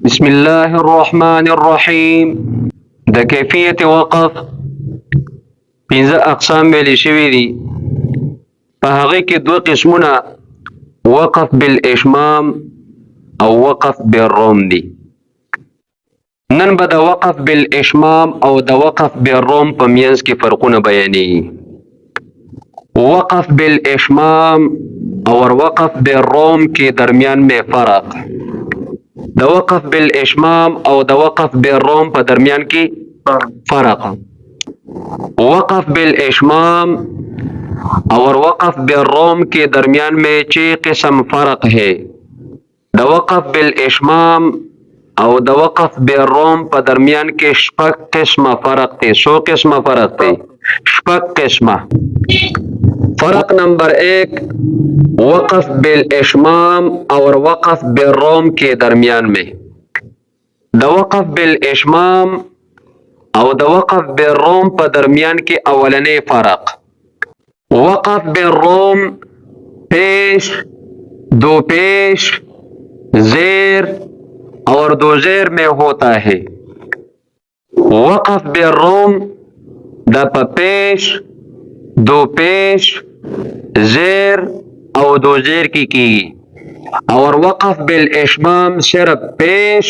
بسم الله الرحمن الرحیم. د کیفیت وقف پنځه اقسام ویل شوي دي. په هغه کې دوه قسمونه وقف بالاشمام او وقف بالروم دي. نن به د وقف بالاشمام او د وقف بالروم په منځ کې فرقونه بیانېږي. وقف بالاشمام اور وقف بالروم کې درمیان میں فرق. د وقف بالاشمام او د وقف بالروم په درمیان کې فرق. وقف بالاشمام اور وقف بالروم کے درمیان میں 6 قسم فرق ہے. د وقف بالاشمام او د وقف بالروم په درمیان کې 6 قسمه فرق دی. 100 قسمه فرق دی. 6 قسمه. فرق نمبر 1 وقف بالاشمام اور وقف بالروم کے درمیان میں. د وقف بالاشمام او د وقف بالروم په درمیان کې اولنی فرق. وقف بالروم پیش، دو پیش، زیر اور دو زیر میں ہوتا ہے. وقف بالروم دا پا پیش، دو پیش، زیر اور دو زیر کی اور وقف بالاشمام صرف پیش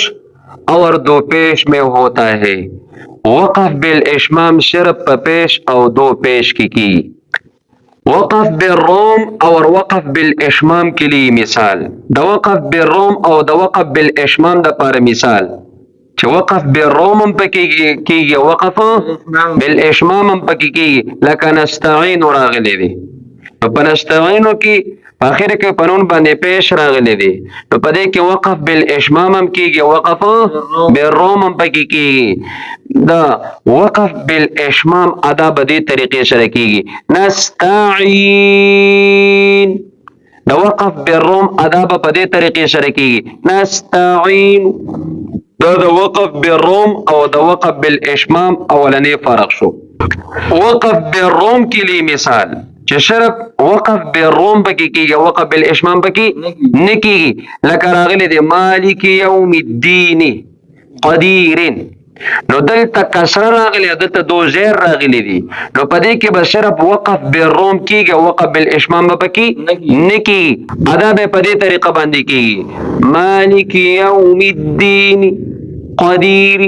اور دو پیش میں ہوتا ہے. وقف بالاشمام صرف پا پیش اور دو پیش کی. وقف بالروم اور وقف بالاشمام کے لیے مثال. دا وقف بالروم اور دا وقف بالاشمام دا پار مثال چې وقف بالروم هم پکې کېږي، وقف بالاشمام هم پکې کېږي. لکه نستعین راغلی دی، په نستعینو کې په اخر کې په نون باندې پیش راغلی دی، نو په دې کې وقف بالاشمام هم کېږي، وقف بالروم هم پکې کېږي. دا وقف بالاشمام ادا په دې طریقې سره کېږي. نستعین. دا وقف بالروم ادا په دې طریقې سره کېږي. نستعین. دا د وقف بالروم او د وقف بالاشمام اولنی فرق شو. وقف بالروم کے لیے مثال چې صرف وقف بالروم پکې کېږي، وقف بالاشمام پکې نه کېږي. لکه راغلی دی مالک یوم الدین قدیرن، نو دلته کسره راغلی، دلته دو زیر راغلی دي، نو په دې کې به صرف وقف بالروم کېږي، وقف بالاشمام به پکې نه کېږي. ادا به په دې طریقه باندې کېږي مالک یوم الدین قدیر.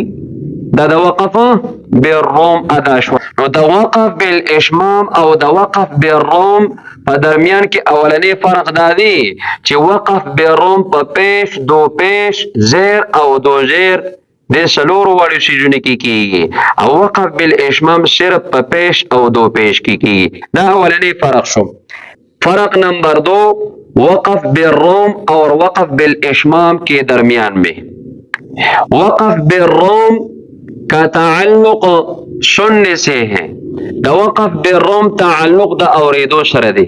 دا د وقف بالروم ادا شو. نو د وقف بالاشمام او د وقف بالروم په درمیان کې اولنی فرق دا دی چې وقف بالروم په پیش، دو پیش، زیر او دو زیر د سلورو وړو سیزونه کې کېږي، او وقف بالاشمام صرف په پیش او دو پیش کې کېږي. دا اولنی فرق شو. فرق نمبر 2 وقف بالروم اور وقف بالاشمام کے درمیان میں. وقف بالروم کا تعلق سننے سے ہے. د وقف بالروم تعلق د اوریدو سره دی.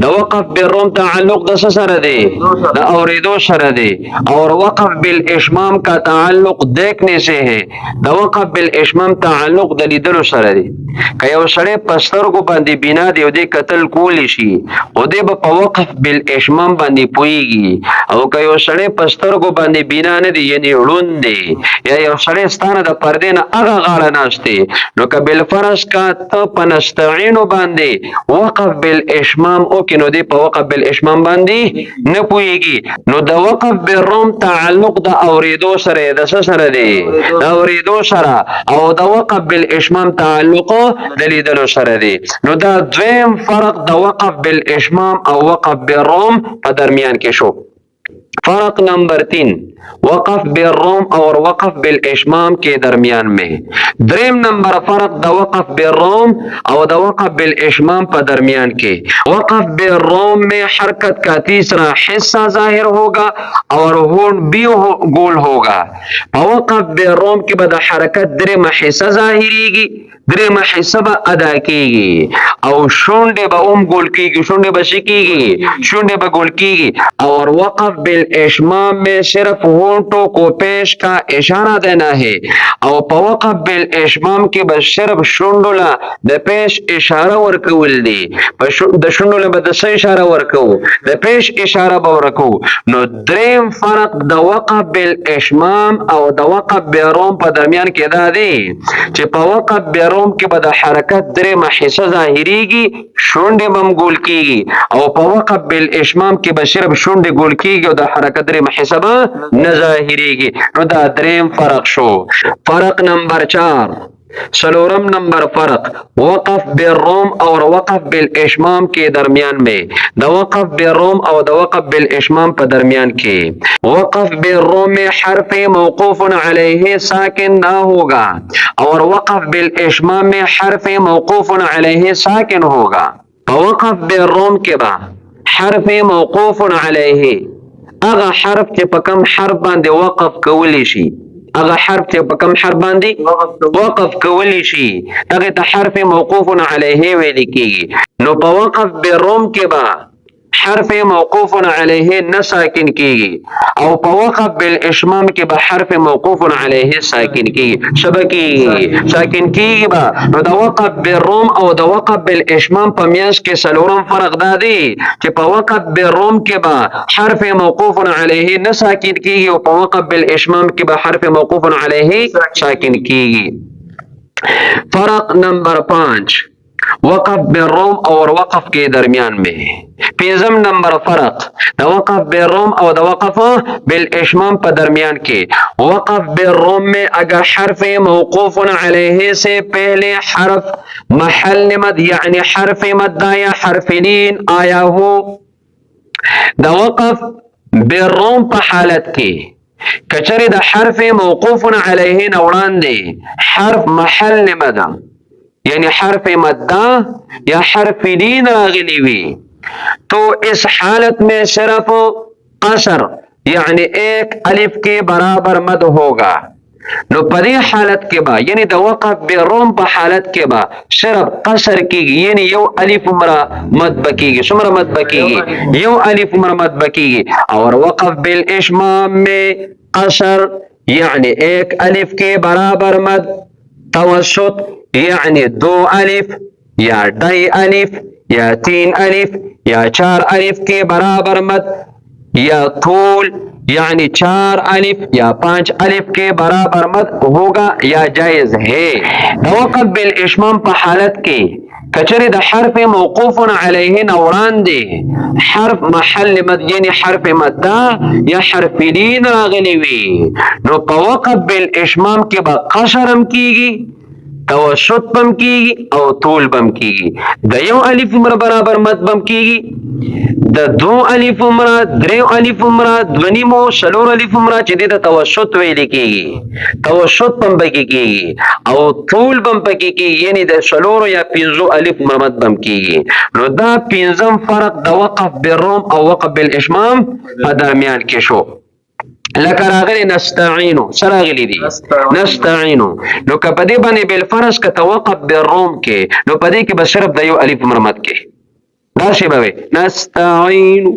د وقف بالروم تعلق د سره دی، د اوریدو سره دی. اور وقف بالاشمام کا تعلق دیکھنے سے ہے. د وقف بالاشمام تعلق د لیدلو سره دی. که یو سړی په سترګو باندې بنا دی او دې قتل کولی شي، او دې به په وقف بالاشمام باندې پوهیږي. او که یو سړی په سترګو باندې بنا نه دی، یعنی ړوند دی، یا یو سړی ستانه د پردې نه هغه غاړه ناست دی، نو که بالفرض کا ته په نستعینو باندې وقف بالاشمام وکړي، نو دې په وقف بالاشمام باندې نه پوهیږي. نو د وقف بالروم تعلق د اوریدو سره، د څه سره دی؟ د اوریدو سره. او د وقف بالاشمام تعلق د لیدلو سره دی. نو دا دویم فرق د وقف بالاشمام او وقف بالروم په درمیان کې شو. فرق نمبر 3 وقف بالروم اور وقف بالاشمام کے درمیان میں. دریم نمبر فرق د وقف بالروم اور د وقف بالاشمام پر درمیان کے. وقف بالروم میں حرکت کا تیسرا حصہ ظاہر ہوگا اور ہون بھی گول ہوگا. وقف بالروم کی بعد حرکت دریم حصہ ظاہری گی، دریم حصہ با ادا کیگی، او شونڈے با گول کیگی، شونڈے با شکیگی، شونڈے با گول کیگی. اور وقف بالاشمام में सिर्फ होंठों को पेश का इशारा देना है और पवकफ بالاشمام کې به صرف شونډولا د پیش اشاره ورکول دي د شونډولا به د څه اشاره ورکو د پیش اشاره به ورکو نو دریم فرق د وقف بالاشمام او د وقف بالروم په درمیان کې دا دی چې په وقف بالروم کې به د حرکت درې حصہ ظاهريږي شونډې بم ګول کیږي او په وقف بالاشمام کې به صرف شونډې ګول کیږي او د حرکت درې حصہ به نه ظاهريږي نو دا دریم فرق شو فرق نمبر 4 سلورم نمبر فرق وقف بالروم اور وقف بالاشمام کے درمیان میں د وقف بالروم اور د وقف بالاشمام پر درمیان کے وقف بالروم میں حرف موقوف علیہ ساکن نہ ہوگا اور وقف بالاشمام میں حرف موقوف علیہ ساکن ہوگا وقف بالروم کے بعد حرف موقوف علیہ اغا حرف چې په کم حرف باندې وقف کولی شي اغا حرف چې په کم حرف باندې وقف کولی شي هغه ته حرف موقوف علیه ویل کیږي نو په وقف بالروم کې با حرف موقوف علیه نه ساکن کیږي او په وقف بالاشمام کې به حرف موقوف علیه ساکن کیږي شبکی ساکن کیږي با نو د وقف بالروم او د وقف بالاشمام په میانس کې سلورم فرق دا دی چې په وقف بالروم کې به حرف موقوف علیه نه ساکن کیږي او په وقف بالاشمام کې به حرف موقوف علیه ساکن کیږي فرق نمبر 5 وقف بالروم اور وقف کے درمیان میں پیزم نمبر فرق دا وقف بالروم اور دا وقف بالاشمام پر درمیان کے وقف بالروم میں اگر حرف موقوف علیہ سے پہلے حرف محل مد یعنی حرف مد یا حرف لین آیا ہو دا وقف بالروم پر حالت کے کچری دا حرف موقوف علیہ نوران دے حرف محل مد یعنی حرف مدہ یا حرف لین راغلی وی تو اس حالت میں صرف قصر یعنی ایک الف کے برابر مد ہوگا نو پدی حالت کے با یعنی دا وقف بالروم پا حالت کے با صرف قصر کیگی یعنی یو الف مرا مد بکیگی سمرا مد بکیگی یو الف مرا مد بکیگی اور وقف بالاشمام میں قصر یعنی ایک الف کے برابر مد توسط یعنی 2 الف یا 2.5 الف یا 3 الف یا 4 الف کے برابر مد یا طول یعنی 4 الف یا 5 الف کے برابر مد ہوگا یا جائز ہے وقف بالاشمام پر حالت کے کچری دا حرف موقوف علیہ نوران دے حرف محل مد یعنی حرف مدہ یا حرف لین راغلی وی نو پا وقف بالاشمام کے با قصرم کیگی توسط بم کیگی او طول بم کیگی دا یو الف عمر برابر مد بم کیگی دا 2 الف عمر 3 الف عمر 2 سلور الف عمر چې د توسط ویل کیگی توسط بم پکی کیگی او طول بم پکی کیگی یعنی د سلور یا 5 الف عمر مد بم کیگی نو دا پنځم فرق د وقف بالروم او وقف بالاشمام په درمیان کې شو لکه راغلی نستعینو سراغلی دی نستعینو نو که پدی بانی بالفرض که توقف بالروم که نو پدی که بصرف دا یو علیف مرمت که داشی بوی نستعینو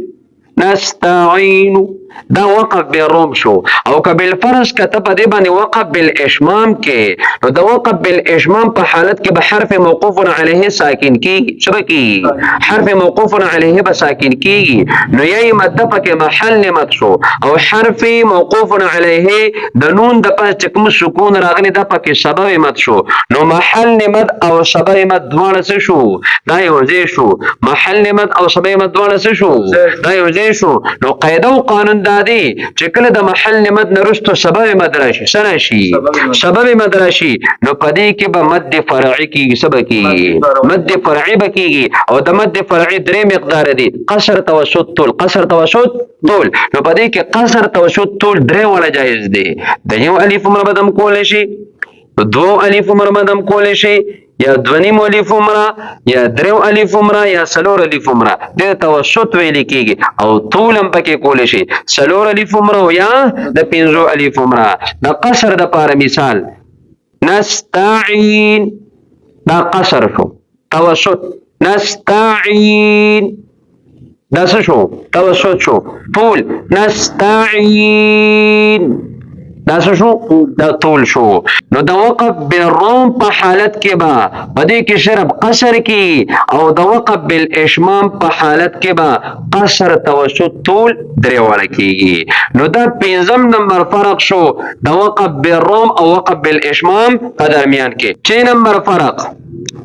نستعینو دا وقف بالروم شو او که بالفرض که تا پدی بانی وقف بالاشمام که نو دا وقف بالاشمام پا حالت که بحرف موقوف علیه ساکن کی شبه کی حرف موقوف علیه بساکن کی نو یای مد پا که محل مد شو او حرف موقوف علیه دا نون دا پا چکم سکون راغنی دا پا که سبب مد شو نو محل مد او سبب مد دوان سے شو دا یوزی شو محل مد او سبب مد دوان سے شو دا یوزی شو نو قیده و قانون دادی چې کله د محل مد نرستو سبب مد راشي سراشي سبب مد راشي نو پدې کې به مد فرعي کیږي سبب کیږي مد فرعي بکیږي او د مد فرعي درې مقدار دي قصر توسط طول قصر توسط طول نو پدې کې قصر توسط طول درې ولا جایز دي د یو الف مربدم کول شي 2 الف مربدم کول شي یا 2 الف عمره یا 3 الف عمره یا 4 الف عمره د توسط ویل کیږي او طولم پکې کول شي 4 الف عمره یا د 5 الف عمره د قصر د پاره مثال نستعين دا قصر شو توسط نستعين دا څه شو توسط شو طول نستعين دا څه شو دا طول شو نو د وقف بالروم په حالت کې با پدې کې شرب قصر کی او د وقف بالاشمام په حالت کې با قصر توسط طول درې وړه کیږي نو دا پنځم نمبر فرق شو د وقف بالروم او وقف بالاشمام په درمیان کې 6 نمبر فرق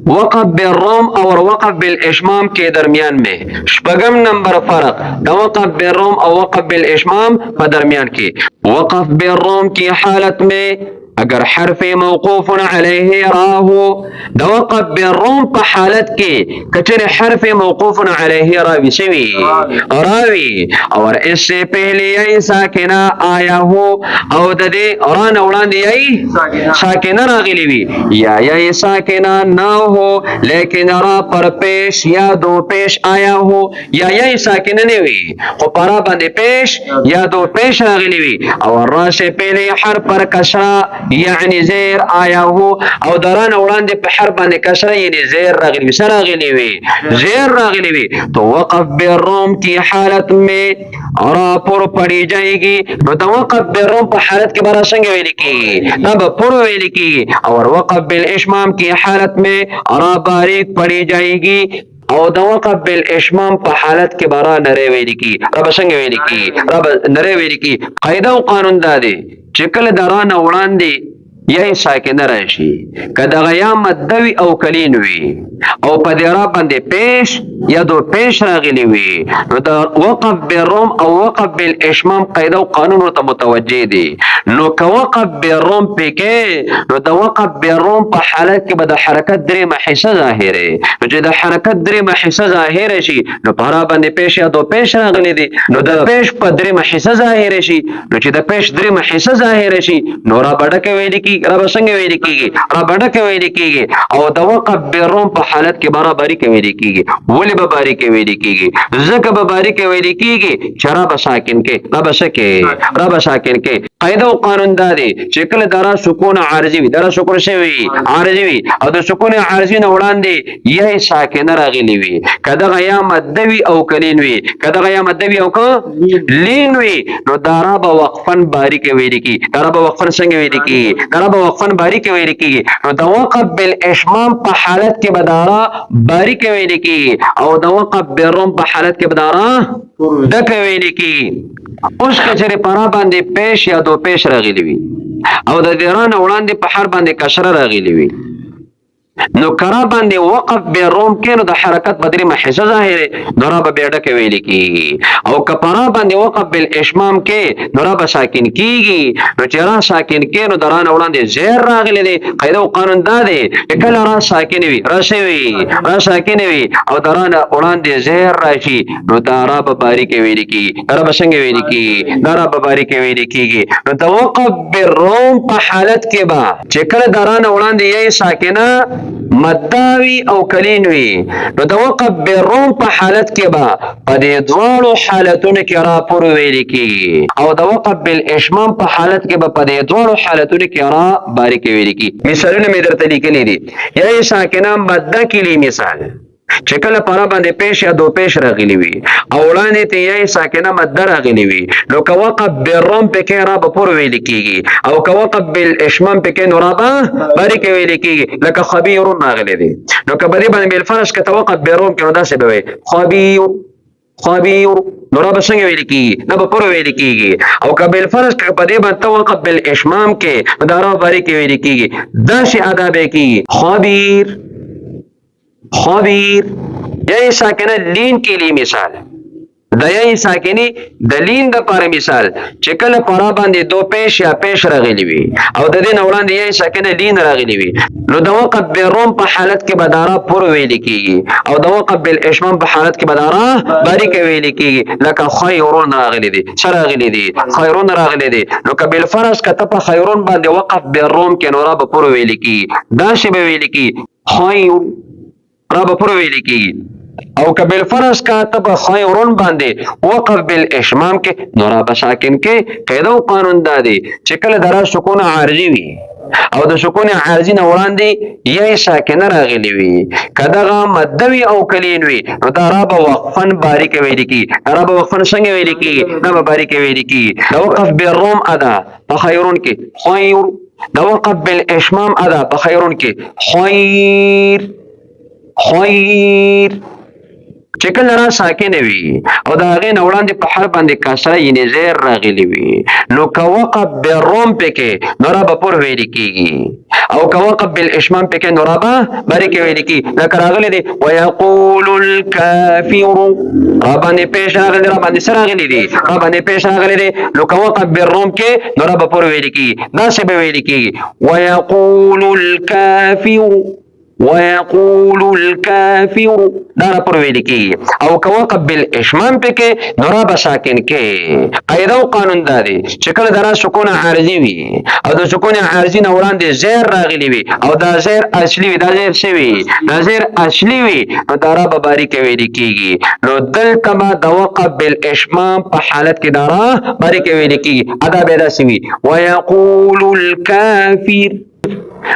وقف بالروم اور وقف بالاشمام کے درمیان میں شپگم نمبر فرق وقف بالروم اور وقف بالاشمام پر درمیان کی وقف بالروم کی حالت میں اگر حرف موقوف علیہ راہو وقف بالروم پر حالت کی کچر حرف موقوف علیہ راوی سوی راوی اور اس سے پہلے یہی ساکنہ آیا ہو او دے ران اولان دی یہی ساکنہ راغلی وی یا یہی ساکنہ نہ ہو لیکن را پر پیش یا دو پیش آیا ہو یا یہی ساکنہ نہیں ہوئی خو پرا بندے پیش یا دو پیش راغلی وی اور را سے پہلے حرف پر کسرہ یعنی زیر آیا ہو او دران اولان دے پہ حرف بندے کسرہ یعنی زیر راغلی وی سر راغلی وی زیر راغلی وی تو وقف بالروم کی حالت میں را پر پڑی جائے گی تو وقف بالروم پہ حالت کے بارا سنگ ویلی کی نب پر ویلی کی اور وقف بالاشمام کی حالت میں را باریک پڑی جائے گی او د وقف بالاشمام په حالت کې بارا نری ویل کی رب څنګه ویل کی رب نری ویل کی قاعده او قانون دا دی چې کله درانه وړاندې یای ساکنه راشي کله غیا مدوی او کلین وی او په دې را باندې پیش یا دو پیش راغلی وی نو دا وقف بالروم او وقف بالاشمام قاعده او قانون ته متوجه دي نو که وقف بالروم پکې نو دا وقف بالروم په حالت کې به د حرکت درې محسه ظاهره نو چې د حرکت درې محسه ظاهره شي نو په را باندې پیش یا دو پیش راغلی دي نو د پیش په درې محسه ظاهره شي نو چې د پیش درې محسه ظاهره شي نو را بډکه ویل کی را څنګه ویل کیږي را بډکه ویل کیږي او د وقف بالروم په حالت کې برابرۍ کوي کیږي ولې به باریک ویل کیږي زکه به باریک ویل کیږي شراب ساکن کې رب سکه رب ساکن کې قاعده او قانون دا دی چې کله درا سکون عارضی وي درا سکون شوی عارضی وي او د سکون عارضی نه وړاندې یې ساکن راغلی وي کله غیا مدوی او کلین وي کله غیا مدوی او لین وي نو دارا به وقفن باریک ویل کی دارا به وقفن څنګه ویل کی دارا به وقفن باریک ویل کی نو د وقف بالاشمام په حالت کې بدارا باریک ویل کی او د وقف بالروم په حالت کې بدارا دک ویل کی اوس کچره پرا باندې پیش یا دو پیش راغلی وي او د دیران وړاندې په هر باندې کشره راغلی وي نو کرا باندې وقف بالروم کې نو د حرکت بدري محسه ظاهره نو را به ډکه ویل کی او کپرا باندې وقف بالاشمام کې نو را به ساکن کیږي نو چې را ساکن کې نو دران وړاندې زیر راغلی دی قاعده او قانون دا دی کله را ساکن وي را شوی را ساکن وي او دران وړاندې زیر راشي نو دا را به باریک ویل کی را به څنګه ویل کی دا را به باریک ویل کیږي نو د وقف بالروم په حالت کې با چې کله دران وړاندې یې ساکنه مداوی او کلین وی نو د وقف بالروم په حالت کې با په دې دواړو حالتونو کې را پور ویل کی او د وقف بالاشمام په حالت کې با په دې دواړو حالتونو کې را باریک ویل کی مثالونه مې درته لیکلي دي یا ساکنه مده کلی مثال چې کله پرا باندې پیش یا دو پیش راغلی وي او وړاندې ته یې ساکنه مده راغلی وي نو که وقف بالروم پکې را به پور ویل کیږي او که وقف بالاشمام پکې نو را به باریک ویل کیږي لکه خبیر راغلی دی نو که بدی باندې بالفرض که توقف بالروم کې نو داسې به وي خبیر نو را به څنګه ویل کیږي نه به پور ویل کیږي او که بالفرض که بدی باندې توقف بالاشمام کې دا را باریک ویل کیږي داسې ادا به کیږي خبیر یای ساکنه لین کے لیے مثال د یای ساکنی د لین د پر مثال چې کله پرا باندې دو پیش یا پیش راغلی وي او د دې وړاندې یای ساکنه لین راغلی وي نو د وقف بالروم په حالت کې بدارا پور ویل کیږي او د وقف بالاشمام په حالت کې بدارا باریک ویل کیږي لکه خیرون راغلی دي سره راغلی دي خیرون راغلی دي نو که بالفرض کته په خیرون باندې وقف بالروم کې نو را به پور ویل کیږي دا شی به ویل کیږي خیر را به پور ویل کیږي او که بالفرض کا تب خیرون باندې وقف بالاشمام کې نو را بساکن کې قاعده او قانون دادي چې کله درا سکون عارضی وي او د سکون عارضی نه وړاندې یا ساکنه راغلی وي کداغه مدوي او کلین وي نو دا را به وقفن باریک ویل کی را به وقفن څنګه ویل کی دا به باریک ویل کی د وقف بالروم ادا په خیرون کې خیر د وقف بالاشمام ادا په خیرون کې خیر خیر چې کله را ساکنه وي او دا هغه نه وړاندې په حرف باندې کسره یې زیر راغلی وي نو که وقف بالروم پکې نو را به پر ویل کیږي او که وقف بالاشمام پکې نو را به باریک ویل کیږي لکه راغلی دی ويقول الكافر را باندې پیش راغلی را باندې سره راغلی دی را باندې پیش راغلی دی نو که وقف بالروم کې نو را به پر ویل کیږي دا څه به ویل کیږي ويقول الكافر ويقول الكافر دا پر ویل کی او که وقف بالاشمام پکې نو را بساکن کې قاعده او قانون دادي چې کله درا سکون عارضی وي او د سکون عارضی نه وړاندې زیر راغلی وي او دا زیر اصلي وي دا زیر شوی دا زیر اصلي وي نو دا را به باریک ویل کیږي نو دلته ما د وقف بالاشمام په حالت کې دا را باریک ویل کیږي ادا به دا سوي ويقول الكافر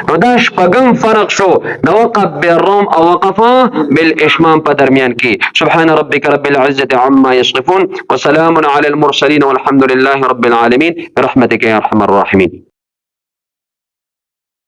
نو دا شپږم فرق شو د وقف بالروم او وقف بالاشمام په درمیان کې سبحان ربك رب العزة عما يصفون وسلام على المرسلين والحمد لله رب العالمين برحمتك يا ارحم الراحمين